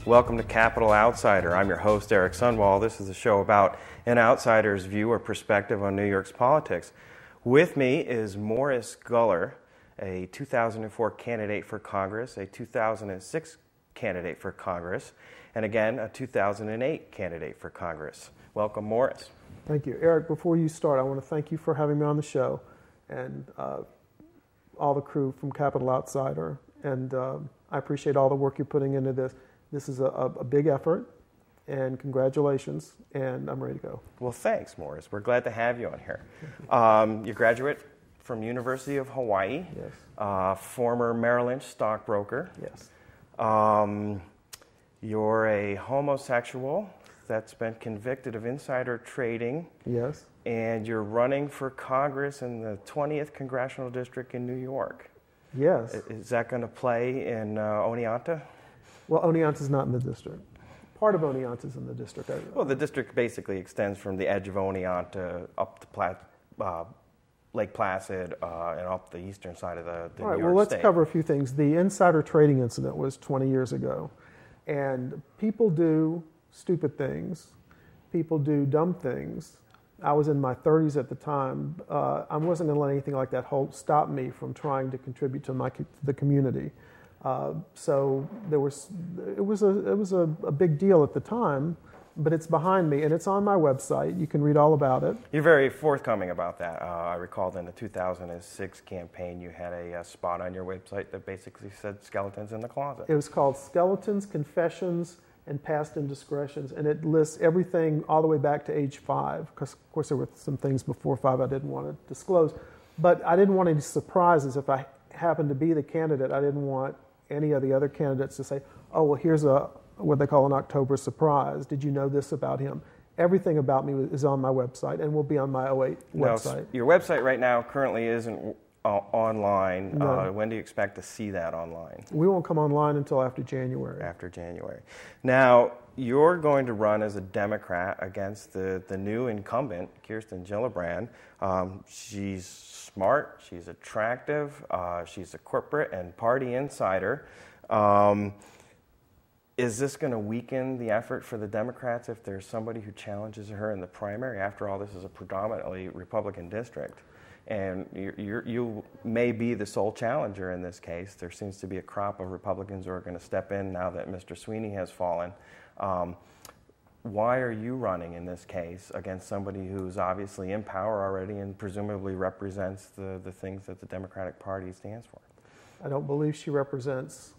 Welcome to Capital Outsider. I'm your host, Eric Sundwall. This is a show about an outsider's view or perspective on New York's politics. With me is Morris Guller, a 2004 candidate for Congress, a 2006 candidate for Congress, and again, a 2008 candidate for Congress. Welcome, Morris. Thank you. Eric, before you start, I want to thank you for having me on the show and all the crew from Capital Outsider. And I appreciate all the work you're putting into this. This is a big effort, and congratulations, and I'm ready to go. Well, thanks, Morris. We're glad to have you on here. You're a graduate from University of Hawaii, Yes. Former Merrill Lynch stockbroker. Yes. You're a homosexual that's been convicted of insider trading. Yes. And you're running for Congress in the 20th Congressional District in New York. Yes. Is that going to play in Oneonta? Well, Oneonta is not in the district. Part of Oneonta is in the district. Well, the district basically extends from the edge of Oneonta up to Lake Placid and up the eastern side of the All right, New York well, let's state. cover a few things. The insider trading incident was 20 years ago, and people do stupid things. People do dumb things. I was in my 30s at the time. I wasn't going to let anything like that stop me from trying to contribute to the community. So it was a big deal at the time, but it's behind me and it's on my website. You can read all about it. You're very forthcoming about that. I recalled in the 2006 campaign you had a spot on your website that basically said skeletons in the closet. It was called Skeletons, Confessions, and Past Indiscretions, and it lists everything all the way back to age 5, because of course there were some things before 5 I didn't want to disclose, but I didn't want any surprises. If I happened to be the candidate, I didn't want any of the other candidates to say, oh, well, here's what they call an October surprise. Did you know this about him? Everything about me is on my website and will be on my 08 website. Now, your website right now currently isn't online. No. When do you expect to see that online? We won't come online until after January. After January. Now, you're going to run as a Democrat against the new incumbent, Kirsten Gillibrand. She's smart, she's attractive, she's a corporate and party insider. Is this going to weaken the effort for the Democrats if there's somebody who challenges her in the primary? After all, this is a predominantly Republican district. And you may be the sole challenger in this case. There seems to be a crop of Republicans who are going to step in now that Mr. Sweeney has fallen. Why are you running in this case against somebody who's obviously in power already and presumably represents the things that the Democratic Party stands for? I don't believe she represents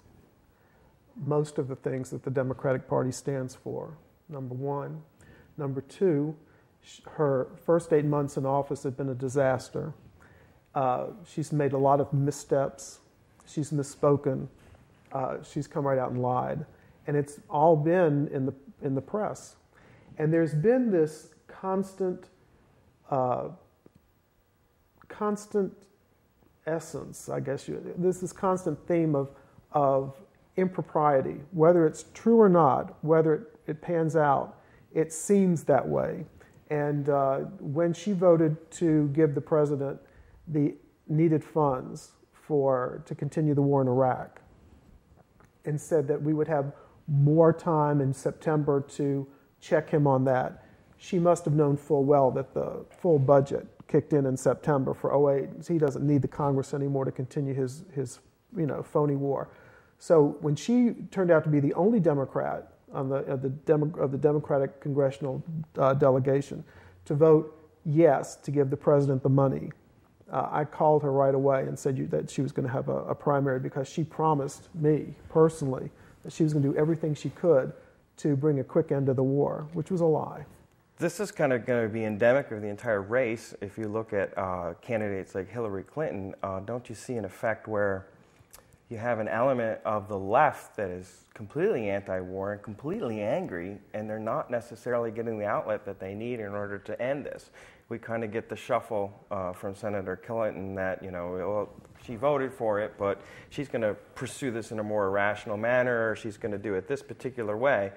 most of the things that the Democratic Party stands for, number one. Number two, her first 8 months in office have been a disaster. She's made a lot of missteps. She's misspoken. She's come right out and lied. And it's all been in the press. And there's been this constant essence, I guess, this constant theme of impropriety. Whether it's true or not, whether it pans out, it seems that way. And when she voted to give the president the needed funds to continue the war in Iraq, and said that we would have more time in September to check him on that, she must have known full well that the full budget kicked in September for 2008. He doesn't need the Congress anymore to continue his phony war. So when she turned out to be the only Democrat of the Democratic Congressional delegation to vote yes to give the president the money, I called her right away and said that she was going to have a primary, because she promised me personally that she was going to do everything she could to bring a quick end to the war, which was a lie. This is kind of going to be endemic of the entire race. If you look at candidates like Hillary Clinton, don't you see an effect where you have an element of the left that is completely anti-war and completely angry, and they're not necessarily getting the outlet that they need in order to end this? We kind of get the shuffle from Senator Clinton that, well, she voted for it, but she's going to pursue this in a more irrational manner, or she's going to do it this particular way.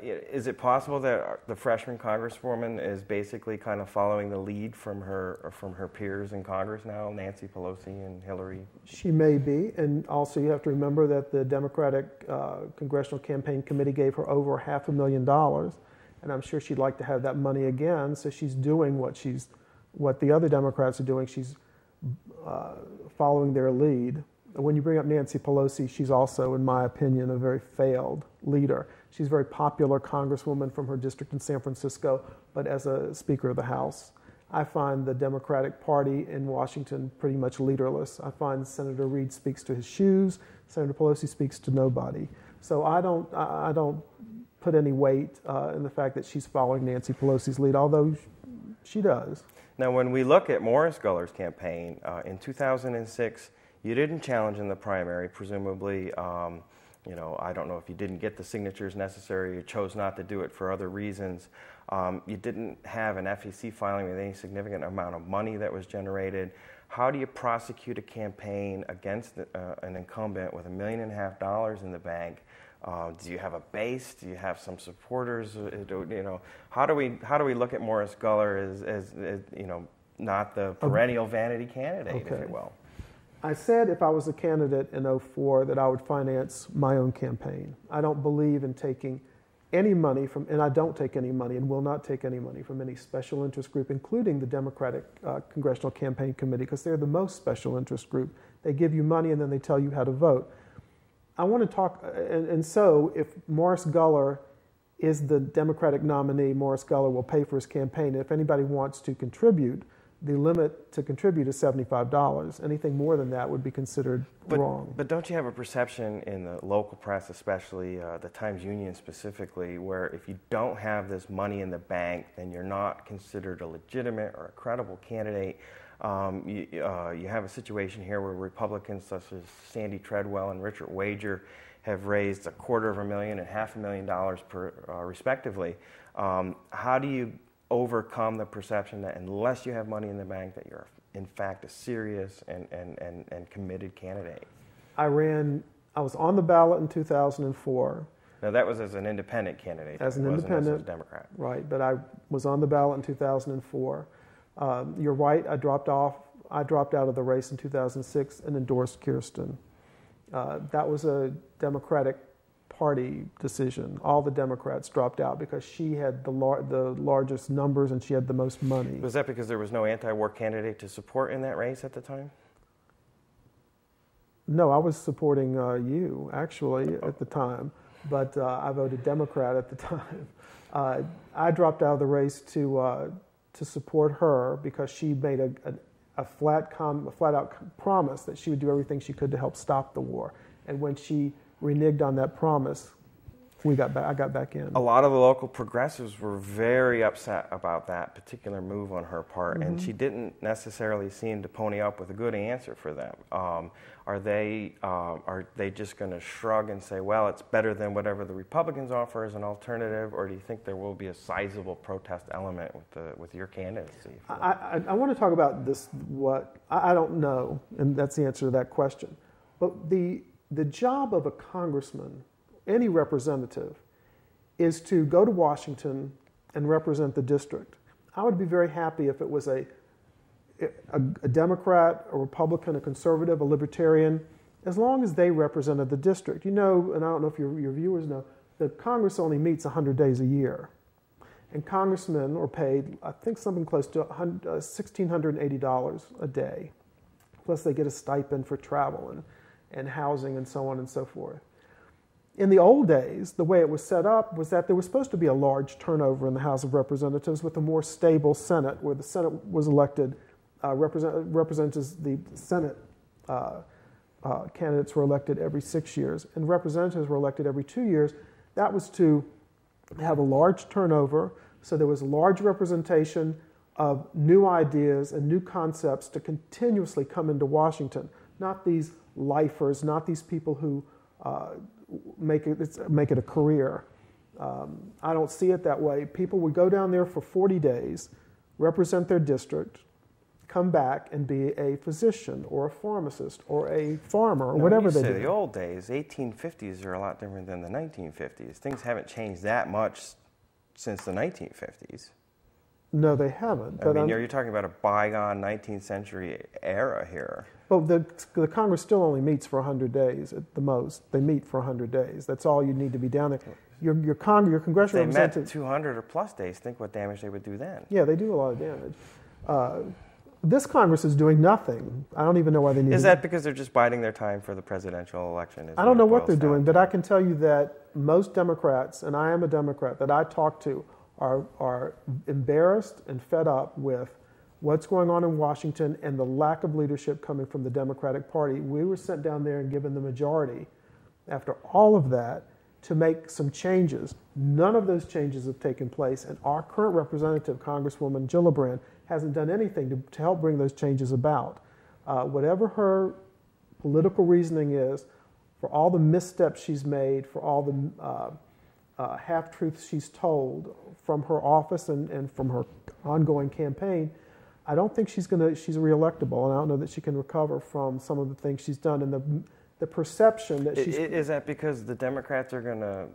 Is it possible that the freshman congresswoman is basically kind of following the lead from her peers in Congress now, Nancy Pelosi and Hillary? She may be, and also you have to remember that the Democratic Congressional Campaign Committee gave her over $500,000, and I'm sure she'd like to have that money again. So she's doing what the other Democrats are doing. She's following their lead. When you bring up Nancy Pelosi, she's also, in my opinion, a very failed leader. She's a very popular congresswoman from her district in San Francisco, but as a Speaker of the House, I find the Democratic Party in Washington pretty much leaderless. I find Senator Reid speaks to his shoes, Senator Pelosi speaks to nobody. So I don't put any weight in the fact that she's following Nancy Pelosi's lead, although she does. Now, when we look at Morris Guller's campaign, in 2006, you didn't challenge in the primary, presumably. I don't know if you didn't get the signatures necessary, you chose not to do it for other reasons. You didn't have an FEC filing with any significant amount of money that was generated. How do you prosecute a campaign against an incumbent with $1.5 million in the bank? Do you have a base? Do you have some supporters? How do we look at Morris Guller as not the perennial vanity candidate, if you will? I said if I was a candidate in 2004 that I would finance my own campaign. I don't believe in taking any money from, and I don't take any money and will not take any money from any special interest group, including the Democratic Congressional Campaign Committee, because they're the most special interest group. They give you money and then they tell you how to vote. I want to talk, and so if Morris Guller is the Democratic nominee, Morris Guller will pay for his campaign. If anybody wants to contribute, the limit to contribute is $75. Anything more than that would be considered wrong. But don't you have a perception in the local press, especially the Times-Union specifically, where if you don't have this money in the bank, then you're not considered a legitimate or a credible candidate? You have a situation here where Republicans such as Sandy Treadwell and Richard Wager have raised $250,000 and $500,000 respectively. How do you overcome the perception that unless you have money in the bank that you're in fact a serious and committed candidate? I was on the ballot in 2004. Now that was as an independent candidate. As an independent, as a Democrat. Right, but I was on the ballot in 2004. You're right, I dropped out of the race in 2006 and endorsed Kirsten. That was a Democratic Party decision. All the Democrats dropped out because she had the largest numbers and she had the most money. Was that because there was no anti-war candidate to support in that race at the time? No, I was supporting you, actually, at the time, but I voted Democrat at the time. I dropped out of the race to support her because she made a flat-out promise that she would do everything she could to help stop the war. And when she reneged on that promise, I got back in. A lot of the local progressives were very upset about that particular move on her part, and she didn't necessarily seem to pony up with a good answer for them. Are they just going to shrug and say, well, it's better than whatever the Republicans offer as an alternative, or do you think there will be a sizable protest element with your candidacy? I want to talk about this. I don't know, and that's the answer to that question. But the job of a congressman, any representative, is to go to Washington and represent the district. I would be very happy if it was a Democrat, a Republican, a conservative, a libertarian, as long as they represented the district. You know, and I don't know if your viewers know, the Congress only meets 100 days a year. And congressmen are paid, I think, something close to $1,680 a day. Plus they get a stipend for travel and housing and so on and so forth. In the old days, the way it was set up was that there was supposed to be a large turnover in the House of Representatives with a more stable Senate, where the Senate was elected, representatives, the Senate candidates were elected every 6 years, and representatives were elected every 2 years. That was to have a large turnover, so there was large representation of new ideas and new concepts to continuously come into Washington, not these lifers, not these people who make it a career. I don't see it that way. People would go down there for 40 days, represent their district, come back and be a physician or a pharmacist or a farmer or whatever they do. The old days, 1850s are a lot different than the 1950s. Things haven't changed that much since the 1950s. No, they haven't. I mean, you're talking about a bygone 19th century era here. Well, the Congress still only meets for 100 days at the most. They meet for 100 days. That's all you need to be down there. Your congressional representative... If they met 200 or plus days, think what damage they would do then. Yeah, they do a lot of damage. This Congress is doing nothing. I don't even know why they need. Is that because they're just biding their time for the presidential election? I don't know what they're doing, but I can tell you that most Democrats, and I am a Democrat, that I talk to are embarrassed and fed up with what's going on in Washington and the lack of leadership coming from the Democratic Party. We were sent down there and given the majority after all of that to make some changes. None of those changes have taken place, and our current representative, Congresswoman Gillibrand, hasn't done anything to help bring those changes about. Whatever her political reasoning is, for all the missteps she's made, for all the half-truths she's told from her office and from her ongoing campaign, I don't think she's re-electable, and I don't know that she can recover from some of the things she's done and the perception that she's... Is that because the Democrats are going to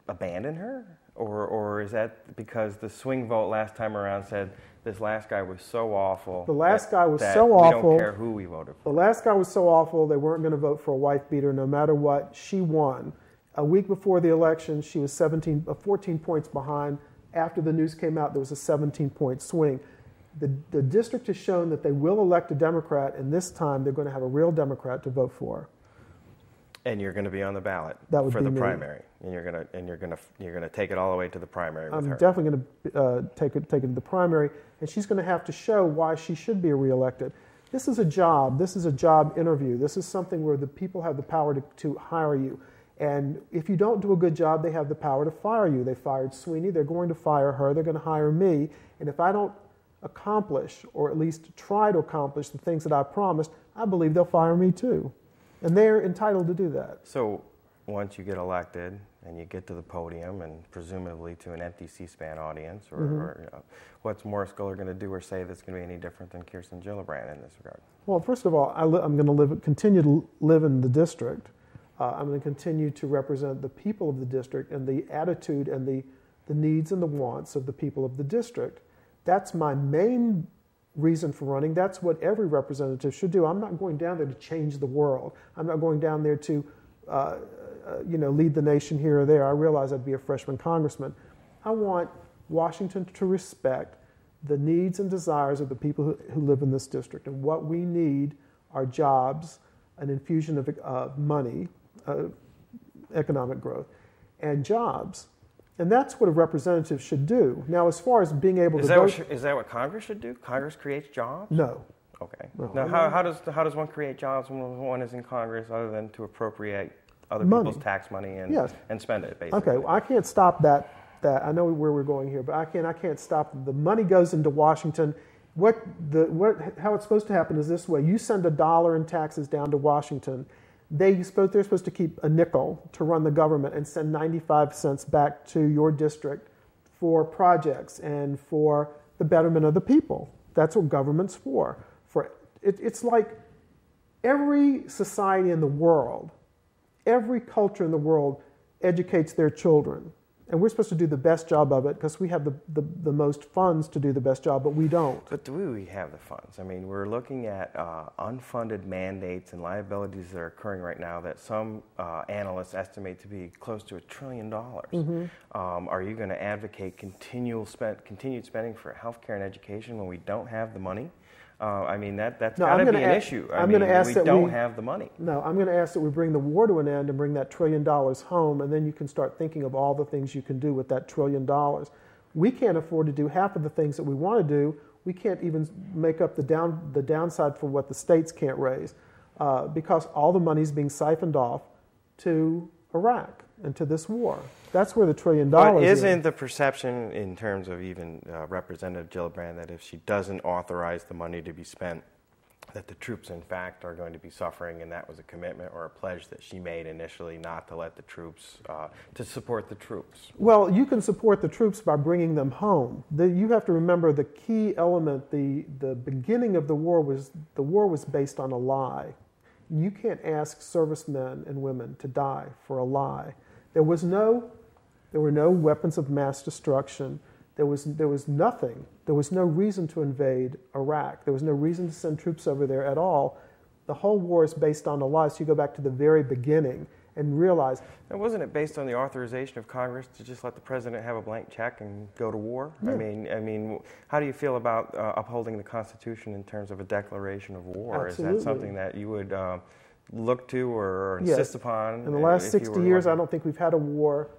abandon her? Or is that because the swing vote last time around said this last guy was so awful? The last guy was so awful. We don't care who we voted for. The last guy was so awful, they weren't going to vote for a wife beater no matter what. She won. A week before the election, she was 14 points behind. After the news came out, there was a 17-point swing. The district has shown that they will elect a Democrat, and this time they're going to have a real Democrat to vote for. And you're going to be on the ballot for the primary, and you're going to take it all the way to the primary with her. I'm definitely going to take it to the primary, and she's going to have to show why she should be reelected. This is a job. This is a job interview. This is something where the people have the power to hire you. And if you don't do a good job, they have the power to fire you. They fired Sweeney. They're going to fire her. They're going to hire me. And if I don't accomplish, or at least try to accomplish, the things that I promised, I believe they'll fire me too. And they're entitled to do that. So once you get elected and you get to the podium and presumably to an empty C-SPAN audience, what's Morris Guller going to do or say that's going to be any different than Kirsten Gillibrand in this regard? Well, first of all, I'm going to continue to live in the district. I'm going to continue to represent the people of the district and the attitude and the needs and the wants of the people of the district. That's my main reason for running. That's what every representative should do. I'm not going down there to change the world. I'm not going down there to lead the nation here or there. I realize I'd be a freshman congressman. I want Washington to respect the needs and desires of the people who live in this district. And what we need are jobs, an infusion of money, economic growth, and jobs. And that's what a representative should do. Now, as far as being able to vote... Is that what Congress should do? Congress creates jobs? No. Okay. No. Now, how does one create jobs when one is in Congress other than to appropriate other people's tax money and spend it, basically? Okay, well, I can't stop that. I know where we're going here, but I can't stop. The money goes into Washington. How it's supposed to happen is this way. You send $1 in taxes down to Washington. They're supposed to keep a nickel to run the government and send 95 cents back to your district for projects and for the betterment of the people. That's what government's for. It's like every society in the world, every culture in the world educates their children. And we're supposed to do the best job of it because we have the most funds to do the best job, but we don't. But do we have the funds? I mean, we're looking at unfunded mandates and liabilities that are occurring right now that some analysts estimate to be close to $1 trillion. Mm-hmm. Are you going to advocate continued spending for healthcare and education when we don't have the money? I mean, that's got to be an issue. We don't have the money. No, I'm going to ask that we bring the war to an end and bring that $1 trillion home, and then you can start thinking of all the things you can do with that $1 trillion. We can't afford to do half of the things that we want to do. We can't even make up the downside for what the states can't raise because all the money is being siphoned off to Iraq and to this war. That's where the $1 trillion But isn't the perception in terms of even Representative Gillibrand that if she doesn't authorize the money to be spent that the troops, in fact, are going to be suffering, and that was a commitment or a pledge that she made initially not to let the troops, to support the troops. Well, you can support the troops by bringing them home. You have to remember the key element, the beginning of the war was based on a lie. You can't ask servicemen and women to die for a lie. There were no weapons of mass destruction. There was nothing. There was no reason to invade Iraq. There was no reason to send troops over there at all. The whole war is based on a lie. So you go back to the very beginning and realize. And wasn't it based on the authorization of Congress to just let the president have a blank check and go to war? Yeah. I mean, how do you feel about upholding the Constitution in terms of a declaration of war? Absolutely. Is that something that you would look to or insist upon? In the last 60 years, I don't think we've had a war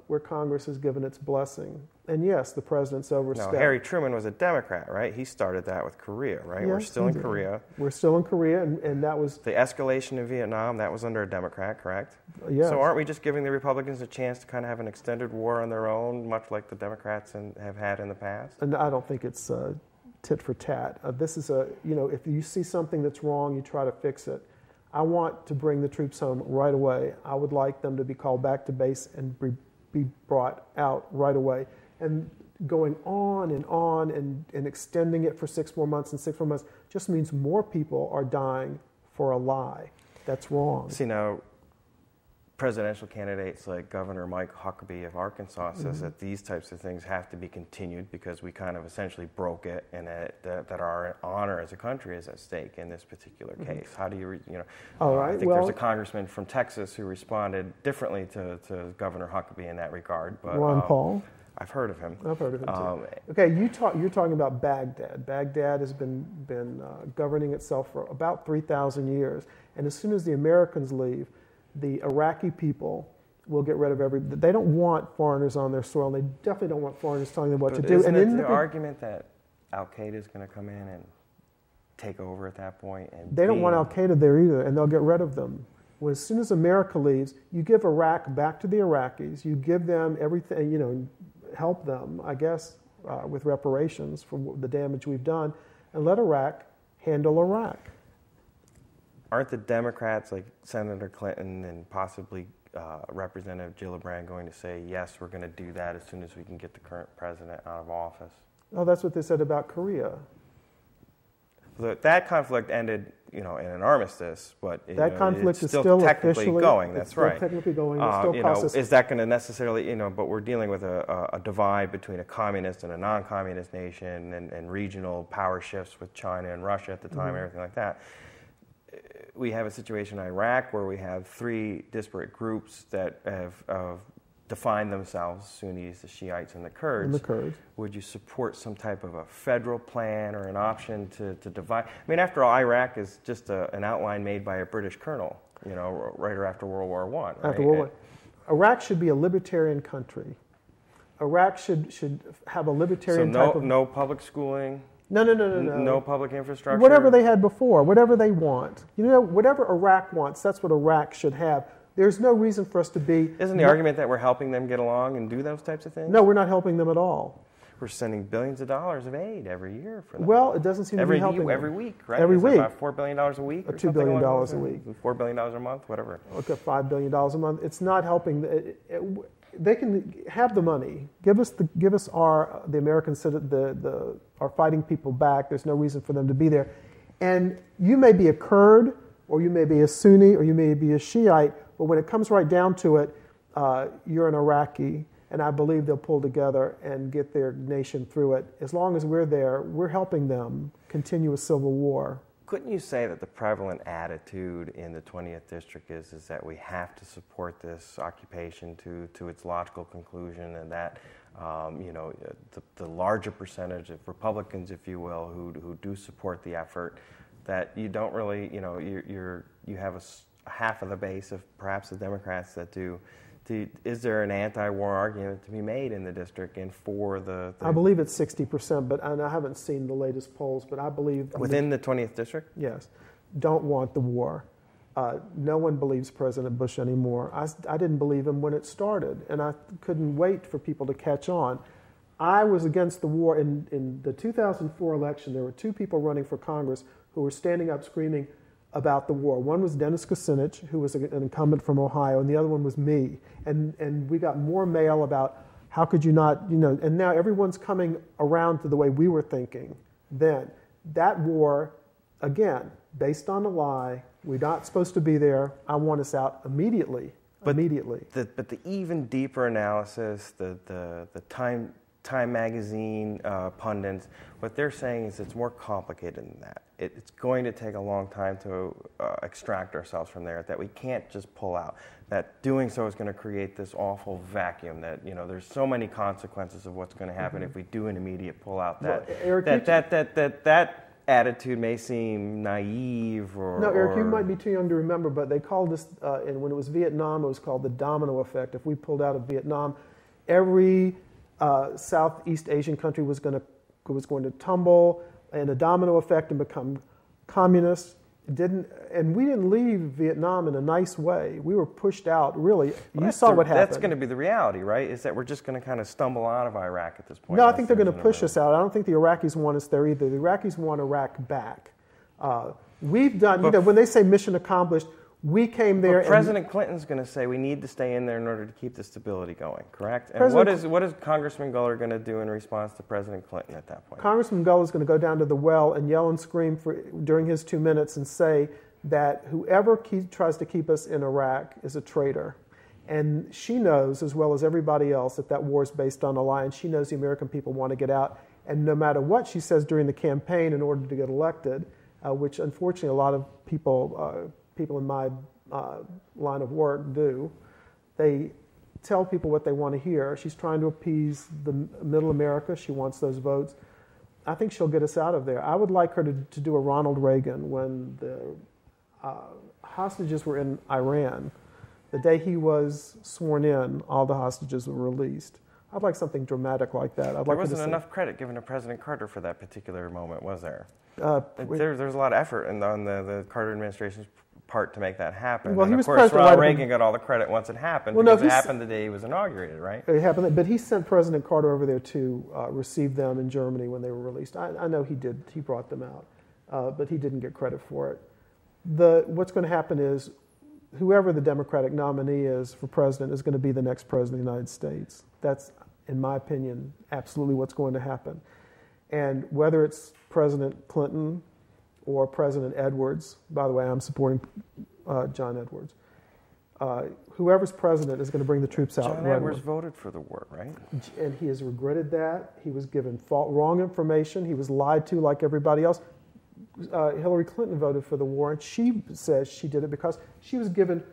where Congress has given its blessing. And yes, the president's overstepped. Now, Harry Truman was a Democrat, right? He started that with Korea, right? Yes, We're still in Korea. We're still in Korea, and that was... The escalation in Vietnam, that was under a Democrat, correct? Yes. So aren't we just giving the Republicans a chance to kind of have an extended war on their own, much like the Democrats have had in the past? And I don't think it's tit for tat. This is if you see something that's wrong, you try to fix it. I want to bring the troops home right away. I would like them to be called back to base and be brought out right away. And going on and extending it for 6 more months and 6 more months just means more people are dying for a lie. That's wrong. See, now, presidential candidates like Governor Mike Huckabee of Arkansas says that these types of things have to be continued because we kind of essentially broke it, and that our honor as a country is at stake in this particular case. How do you, All right, I think there's a congressman from Texas who responded differently to Governor Huckabee in that regard. But, Ron Paul. I've heard of him. I've heard of him too. Okay, you're talking about Baghdad. Baghdad has been governing itself for about 3,000 years, and as soon as the Americans leave, the Iraqi people will get rid of they don't want foreigners on their soil, and they definitely don't want foreigners telling them what to do. Isn't it the argument that Al-Qaeda is going to come in and take over at that point? And they don't want Al-Qaeda there either, and they'll get rid of them. Well, as soon as America leaves, you give Iraq back to the Iraqis. You give them everything, help them, I guess, with reparations for the damage we've done, and let Iraq handle Iraq. Aren't the Democrats, like Senator Clinton and possibly Representative Gillibrand, going to say, yes, we're going to do that as soon as we can get the current president out of office? Oh, that's what they said about Korea. That conflict ended, in an armistice, but that conflict it's is still technically going. That's right. Technically going. It still costs us. Is that going to necessarily, but we're dealing with a divide between a communist and a non-communist nation, and regional power shifts with China and Russia at the time, everything like that. We have a situation in Iraq where we have 3 disparate groups that have defined themselves: Sunnis, the Shiites, and the Kurds. Would you support some type of a federal plan or an option to divide? I mean, after all, Iraq is just an outline made by a British colonel, right after World War I. Right? After World War I. Iraq should be a libertarian country. Iraq should have a libertarian type of... no public schooling? No. No public infrastructure? Whatever they had before, whatever they want. Whatever Iraq wants, that's what Iraq should have. There's no reason for us to be... Isn't the argument that we're helping them get along and do those types of things? No, we're not helping them at all. We're sending billions of dollars of aid every year for them. Well, it doesn't seem to be helping them. Every week, right? Every week. About $4 billion a week? Or $2 billion a week. $4 billion a month, whatever. Okay, $5 billion a month. It's not helping. They can have the money. Give us the American our fighting people back. There's no reason for them to be there. And you may be a Kurd, or you may be a Sunni, or you may be a Shiite, but when it comes right down to it, you're an Iraqi, and I believe they'll pull together and get their nation through it. As long as we're there, we're helping them continue a civil war. Couldn't you say that the prevalent attitude in the 20th District is that we have to support this occupation to its logical conclusion, and that the larger percentage of Republicans, if you will, who do support the effort, that you don't really, you have a half of the base of perhaps the Democrats that do. Is there an anti-war argument to be made in the district and for the... I believe it's 60%, and I haven't seen the latest polls, but I believe... Within the 20th district? Yes. Don't want the war. No one believes President Bush anymore. I didn't believe him when it started, and I couldn't wait for people to catch on. I was against the war. In the 2004 election, there were two people running for Congress who were standing up screaming about the war. One was Dennis Kucinich, who was an incumbent from Ohio, and the other one was me. And we got more mail about how could you not, and now everyone's coming around to the way we were thinking then. That war, again, based on a lie, we're not supposed to be there. I want us out immediately. But the even deeper analysis, the Time magazine pundits, what they're saying is it's more complicated than that. It's going to take a long time to extract ourselves from there, that we can't just pull out, that doing so is going to create this awful vacuum, that there's so many consequences of what's going to happen if we do an immediate pull out, that that attitude may seem naive or... No, Eric, you might be too young to remember, but they called this, and when it was Vietnam, it was called the domino effect. If we pulled out of Vietnam, every Southeast Asian country was going to tumble in a domino effect and become communist. And we didn't leave Vietnam in a nice way. We were pushed out, really. You saw what happened. That's going to be the reality, right? Is that we're just going to kind of stumble out of Iraq at this point? No, I think they're going to push us out. I don't think the Iraqis want us there either. The Iraqis want Iraq back. We've done, when they say mission accomplished, we came there. But President Clinton's going to say we need to stay in there in order to keep the stability going, correct? And what is Congressman Guller going to do in response to President Clinton at that point? Congressman Guller is going to go down to the well and yell and scream during his 2 minutes and say that whoever tries to keep us in Iraq is a traitor. And she knows, as well as everybody else, that war is based on a lie, and she knows the American people want to get out. And no matter what she says during the campaign in order to get elected, which unfortunately a lot of people in my line of work do, they tell people what they want to hear. She's trying to appease the middle America. She wants those votes. I think she'll get us out of there. I would like her to do a Ronald Reagan when the hostages were in Iran. The day he was sworn in, all the hostages were released. I'd like something dramatic like that. There wasn't enough credit given to President Carter for that particular moment, was there? There's a lot of effort on the Carter administration's part to make that happen. Well, and he was of course, Ronald Reagan got all the credit once it happened, because it happened the day he was inaugurated, right? It happened, but he sent President Carter over there to receive them in Germany when they were released. I know he did. He brought them out, but he didn't get credit for it. What's going to happen is whoever the Democratic nominee is for president is going to be the next president of the United States. That's, in my opinion, absolutely what's going to happen. And whether it's President Clinton or President Edwards, by the way, I'm supporting John Edwards. Whoever's president is going to bring the troops out. John Edwards voted for the war, right? And he has regretted that. He was given wrong information. He was lied to like everybody else. Hillary Clinton voted for the war, and she says she did it because she was given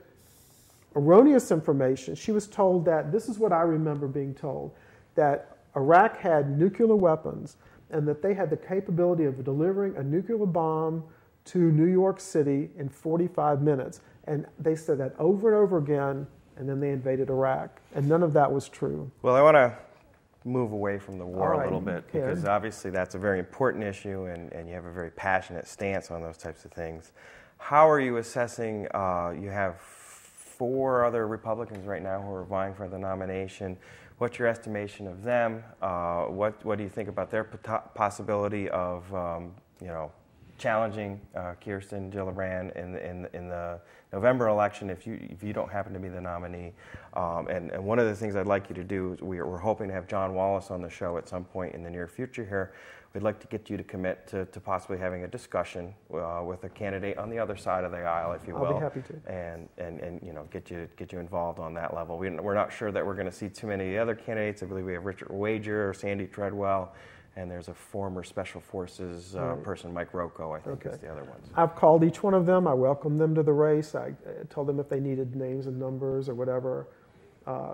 erroneous information. She was told that, this is what I remember being told, that Iraq had nuclear weapons and that they had the capability of delivering a nuclear bomb to New York City in 45 minutes. And they said that over and over again, and then they invaded Iraq. And none of that was true. Well, I want to move away from the war a little bit, because obviously that's a very important issue, and you have a very passionate stance on those types of things. How are you assessing, you have 4 other Republicans right now who are vying for the nomination. What's your estimation of them? What do you think about their possibility of challenging Kirsten Gillibrand in the November election if you don't happen to be the nominee? And one of the things I'd like you to do is we're hoping to have John Wallace on the show at some point in the near future here. We'd like to get you to commit to possibly having a discussion with a candidate on the other side of the aisle, if you will. I'll be happy to. And get you involved on that level. We're not sure that we're going to see too many other candidates. I believe we have Richard Wager, Sandy Treadwell, and there's a former Special Forces person, Mike Rocco, I think is the other ones. I've called each one of them. I welcomed them to the race. I told them if they needed names and numbers or whatever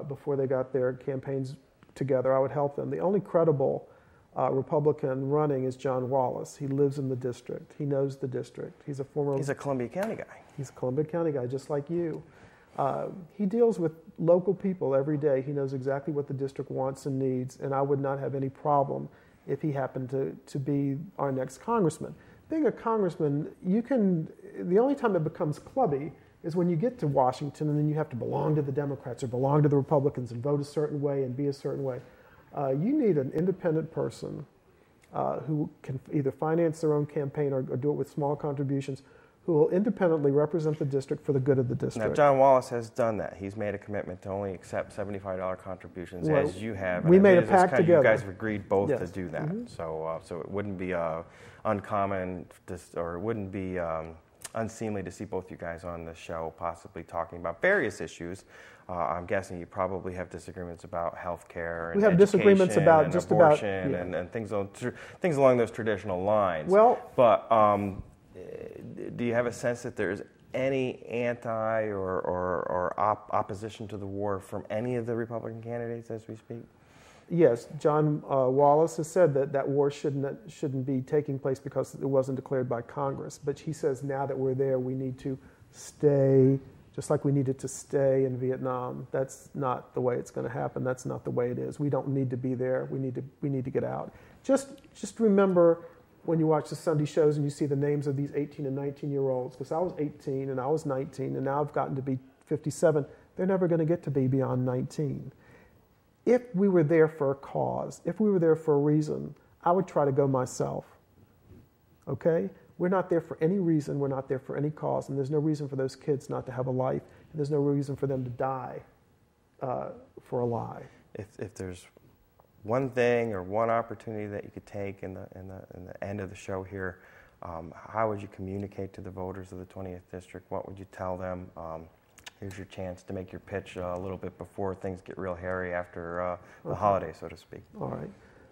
before they got their campaigns together, I would help them. The only credible Republican running is John Wallace. He lives in the district. He knows the district. He's a Columbia County guy. He's a Columbia County guy, just like you. He deals with local people every day. He knows exactly what the district wants and needs, and I would not have any problem if he happened to be our next congressman. Being a congressman, the only time it becomes clubby is when you get to Washington and then you have to belong to the Democrats or belong to the Republicans and vote a certain way and be a certain way. You need an independent person who can either finance their own campaign or do it with small contributions, who will independently represent the district for the good of the district. Now, John Wallace has done that. He's made a commitment to only accept $75 contributions, well, as you have. We made a pact together. You guys have agreed both yes. to do that. Mm-hmm. So it wouldn't be uncommon, or it wouldn't be unseemly to see both you guys on the show possibly talking about various issues. I'm guessing you probably have disagreements about health care and we have disagreements about and just abortion about and things along those traditional lines. Well, but do you have a sense that there's any anti or opposition to the war from any of the Republican candidates as we speak? Yes, John Wallace has said that war shouldn't be taking place because it wasn't declared by Congress. But he says now that we're there, we need to stay, just like we needed to stay in Vietnam. That's not the way it's going to happen. That's not the way it is. We don't need to be there. We need to get out. Just remember when you watch the Sunday shows and you see the names of these 18 and 19-year-olds, because I was 18 and I was 19 and now I've gotten to be 57. They're never going to get to be beyond 19. If we were there for a cause, if we were there for a reason, I would try to go myself. Okay? We're not there for any reason. We're not there for any cause. And there's no reason for those kids not to have a life. And there's no reason for them to die for a lie. If there's one thing or one opportunity that you could take in the end of the show here, how would you communicate to the voters of the 20th District? What would you tell them? Here's your chance to make your pitch a little bit before things get real hairy after the holiday, so to speak. All right.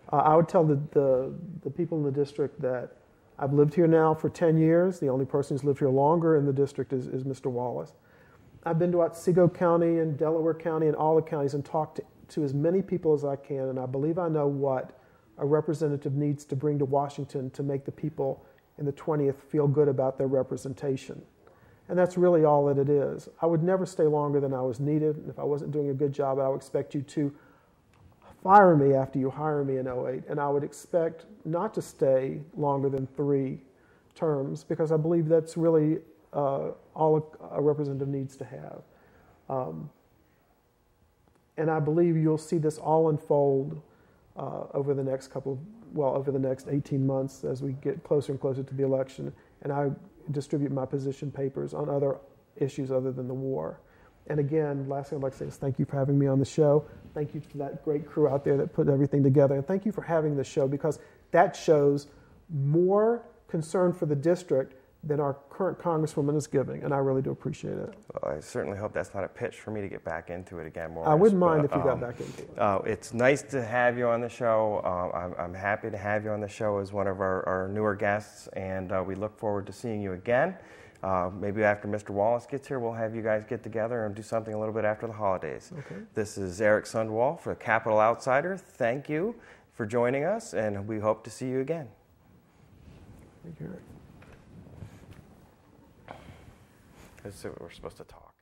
I would tell the people in the district that I've lived here now for 10 years. The only person who's lived here longer in the district is Mr. Wallace. I've been to Otsego County and Delaware County and all the counties and talked to as many people as I can, and I believe I know what a representative needs to bring to Washington to make the people in the 20th feel good about their representation. And that's really all that it is. I would never stay longer than I was needed. And if I wasn't doing a good job, I would expect you to fire me after you hire me in 2008. And I would expect not to stay longer than 3 terms, because I believe that's really all a representative needs to have. And I believe you'll see this all unfold over the next over the next 18 months as we get closer and closer to the election. And I distribute my position papers on other issues other than the war. And again, last thing I'd like to say is thank you for having me on the show. Thank you to that great crew out there that put everything together. And thank you for having the show, because that shows more concern for the district than our current Congresswoman is giving, and I really do appreciate it. Well, I certainly hope that's not a pitch for me to get back into it again, Morris. I wouldn't mind if you got back into it. It's nice to have you on the show. I'm happy to have you on the show as one of our newer guests, and we look forward to seeing you again. Maybe after Mr. Wallace gets here, we'll have you guys get together and do something a little bit after the holidays. Okay. This is Eric Sundwall for Capital Outsider. Thank you for joining us, and we hope to see you again. Thank you, Eric. So we're supposed to talk.